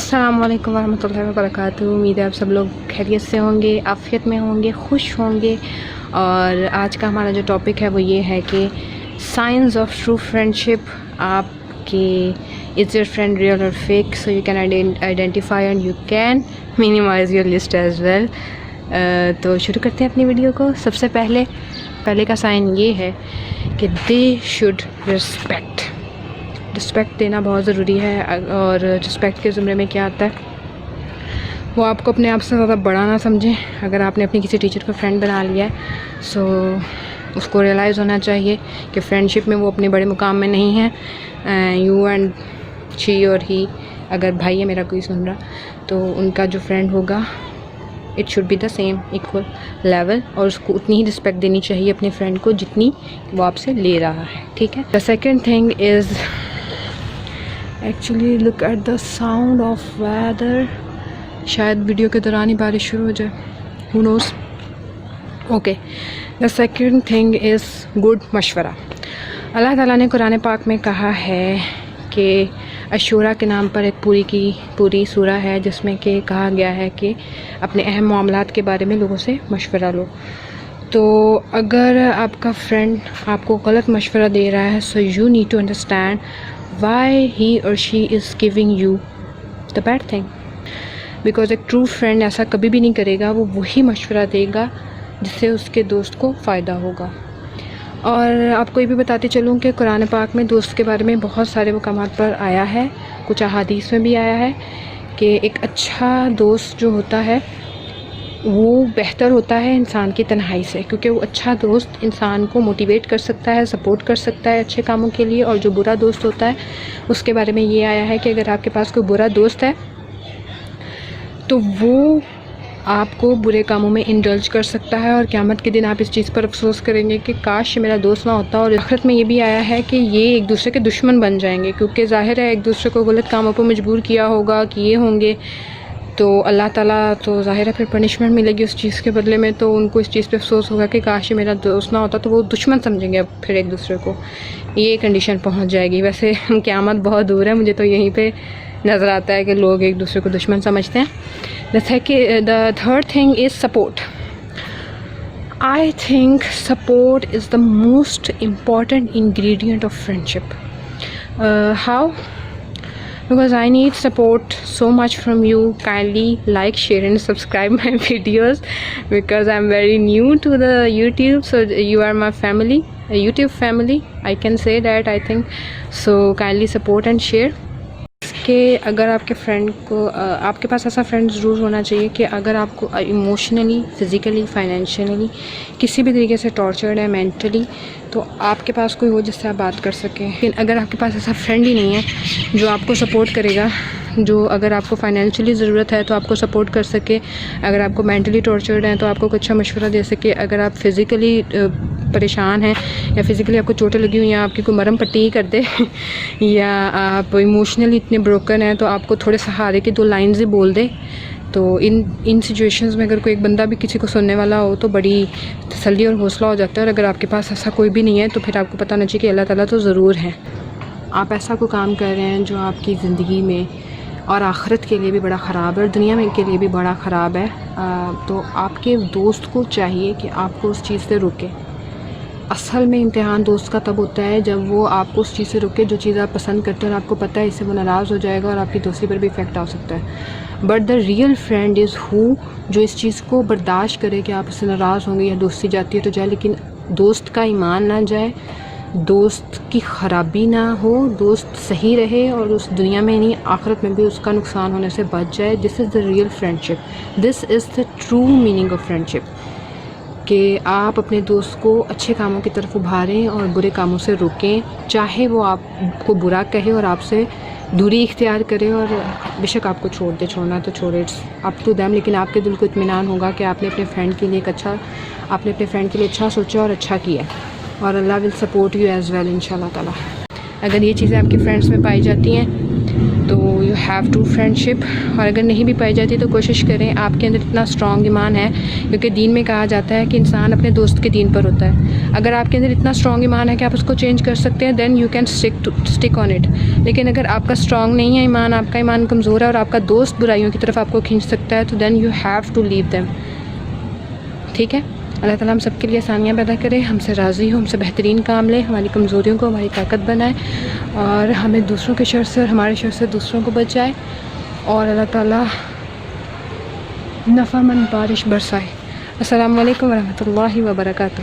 अस्सलाम वालेकुम वरहमतुल्लाहि वबरकातुहू। उम्मीद है आप सब लोग खैरियत से होंगे, आफ़ियत में होंगे, खुश होंगे। और आज का हमारा जो टॉपिक है वो ये है कि साइंस ऑफ ट्रू फ्रेंडशिप। आपके इज़ योर फ्रेंड रियल और fake, so you can identify and you can minimise your list as well. तो शुरू करते हैं अपनी वीडियो को। सबसे पहले का साइन ये है कि दे शुड रिस्पेक्ट देना बहुत ज़रूरी है। और रिस्पेक्ट के ज़ुमरे में क्या आता है, वो आपको अपने आप से ज़्यादा बड़ा ना समझें। अगर आपने अपनी किसी टीचर को फ्रेंड बना लिया है सो उसको रियलाइज़ होना चाहिए कि फ्रेंडशिप में वो अपने बड़े मुकाम में नहीं है। यू एंड शी और ही, अगर भाई है मेरा कोई सुन रहा, तो उनका जो फ्रेंड होगा it should be the same equal level, और उसको उतनी ही रिस्पेक्ट देनी चाहिए अपने फ्रेंड को जितनी वो आपसे ले रहा है, ठीक है। The second thing is actually look at the sound of weather. शायद वीडियो के दौरान ही बारिश शुरू हो जाए, who knows. Okay, the second thing is good मशवरा। अल्लाह ताला ने कुरान पाक में कहा है कि अशूरा के नाम पर एक पूरी की पूरी सूरा है जिसमें कि कहा गया है कि अपने अहम मामलात के बारे में लोगों से मशवरा लो। तो अगर आपका फ्रेंड आपको गलत मशवरा दे रहा है, so you need to understand why he और she is giving you the bad thing, because एक ट्रू फ्रेंड ऐसा कभी भी नहीं करेगा। वो वही मशवरा देगा जिससे उसके दोस्त को फ़ायदा होगा। और आपको ये भी बताते चलूँ कि कुरान पाक में दोस्त के बारे में बहुत सारे मकामात पर आया है, कुछ अहादीस में भी आया है कि एक अच्छा दोस्त जो होता है वो बेहतर होता है इंसान की तन्हाई से, क्योंकि वो अच्छा दोस्त इंसान को मोटिवेट कर सकता है, सपोर्ट कर सकता है अच्छे कामों के लिए। और जो बुरा दोस्त होता है उसके बारे में ये आया है कि अगर आपके पास कोई बुरा दोस्त है तो वो आपको बुरे कामों में इंडल्ज कर सकता है, और क़यामत के दिन आप इस चीज़ पर अफसोस करेंगे कि काश मेरा दोस्त ना होता। और आखिरत में ये भी आया है कि ये एक दूसरे के दुश्मन बन जाएंगे, क्योंकि ज़ाहिर है एक दूसरे को गलत कामों पर मजबूर किया होगा कि ये होंगे, तो अल्लाह ताला तो ज़ाहिर है फिर पनिशमेंट मिलेगी उस चीज़ के बदले में। तो उनको इस चीज़ पे अफसोस होगा कि काश मेरा दोस्त ना होता, तो वो दुश्मन समझेंगे अब फिर एक दूसरे को। ये कंडीशन पहुंच जाएगी। वैसे क़यामत बहुत दूर है, मुझे तो यहीं पे नज़र आता है कि लोग एक दूसरे को दुश्मन समझते हैं। The third thing is support. I think support is the most important ingredient of friendship. How? Because I need support so much from you. Kindly like, share and subscribe my videos, because I'm very new to the YouTube, so you are my family, a YouTube family, I can say that, I think so. Kindly support and share. कि अगर आपके friend को आपके पास ऐसा friend ज़रूर होना चाहिए कि अगर आपको इमोशनली, फ़िज़िकली, फाइनेंशियली किसी भी तरीके से टॉर्चर्ड है मेंटली, तो आपके पास कोई हो जिससे आप बात कर सकें। लेकिन अगर आपके पास ऐसा फ्रेंड ही नहीं है जो आपको सपोर्ट करेगा, जो अगर आपको फाइनेंशियली ज़रूरत है तो आपको सपोर्ट कर सके, अगर आपको मेंटली टॉर्चर्ड है तो आपको कुछ अच्छा मशवरा दे सके, अगर आप फिज़िकली परेशान हैं या फिज़िकली आपको चोटें लगी हुई हैं, आपकी कोई मरहम पट्टी ही कर दे या आप इमोशनली इतने ब्रोकन हैं तो आपको थोड़े सहारे की दो लाइन्स ही बोल दे, तो इन सिचुएशंस में अगर कोई एक बंदा भी किसी को सुनने वाला हो तो बड़ी तसल्ली और हौसला हो जाता है। और अगर आपके पास ऐसा कोई भी नहीं है तो फिर आपको पता होना चाहिए कि अल्लाह ताला तो ज़रूर है। आप ऐसा कोई काम कर रहे हैं जो आपकी ज़िंदगी में और आखिरत के लिए भी बड़ा ख़राब है और दुनिया में के लिए भी बड़ा ख़राब है, तो आपके दोस्त को चाहिए कि आपको उस चीज़ से रोके। असल में इम्तिहान दोस्त का तब होता है जब वो आपको उस चीज़ से रोके जो चीज़ आप पसंद करते हैं और आपको पता है इससे वो नाराज़ हो जाएगा और आपकी दोस्ती पर भी इफ़ेक्ट आ सकता है। But the real friend is who, जो इस चीज़ को बर्दाश्त करे कि आप उससे नाराज़ होंगे या दोस्ती जाती है तो जाए, लेकिन दोस्त का ईमान ना जाए, दोस्त की ख़राबी ना हो, दोस्त सही रहे और उस दुनिया में नहीं आखिरत में भी उसका नुकसान होने से बच जाए। This is the real friendship, this is the true meaning of friendship, कि आप अपने दोस्त को अच्छे कामों की तरफ उभारें और बुरे कामों से रोकें, चाहे वो आपको बुरा कहे और आपसे दूरी इख्तियार करे, और बेशक आपको छोड़ दे, छोड़ना तो छोड़े, इट्स अप टू देम, लेकिन आपके दिल को इत्मीनान होगा कि आपने अपने फ्रेंड के लिए आपने अपने फ्रेंड के लिए अच्छा सोचा और अच्छा किया, और Allah will support you as well इंशाल्लाह ताला। अगर ये चीज़ें आपके फ्रेंड्स में पाई जाती हैं तो यू ہیو ٹو فرینڈشپ. اور اگر نہیں بھی پائی جاتی تو کوشش کریں آپ کے اندر اتنا اسٹرانگ ایمان ہے, کیونکہ دین میں کہا جاتا ہے کہ انسان اپنے دوست کے دین پر ہوتا ہے. اگر آپ کے اندر اتنا اسٹرانگ ایمان ہے کہ آپ اس کو چینج کر سکتے ہیں, then you can stick on it. لیکن اگر آپ کا اسٹرانگ نہیں ہے ایمان, آپ کا ایمان کمزور ہے اور آپ کا دوست برائیوں کی طرف آپ کو کھینچ سکتا ہے, تو then you have to leave them. ٹھیک ہے, اللہ تعالیٰ ہم سب کے لیے آسانیاں پیدا کرے, ہم سے راضی ہو, ہم سے بہترین کام لے, ہماری کمزوریوں کو ہماری طاقت بنائے, اور ہمیں دوسروں کے شر سے اور ہمارے شر سے دوسروں کو بچائے, اور اللہ تعالیٰ نفع مند بارش برسائے. السلام علیکم ورحمۃ اللہ وبرکاتہ.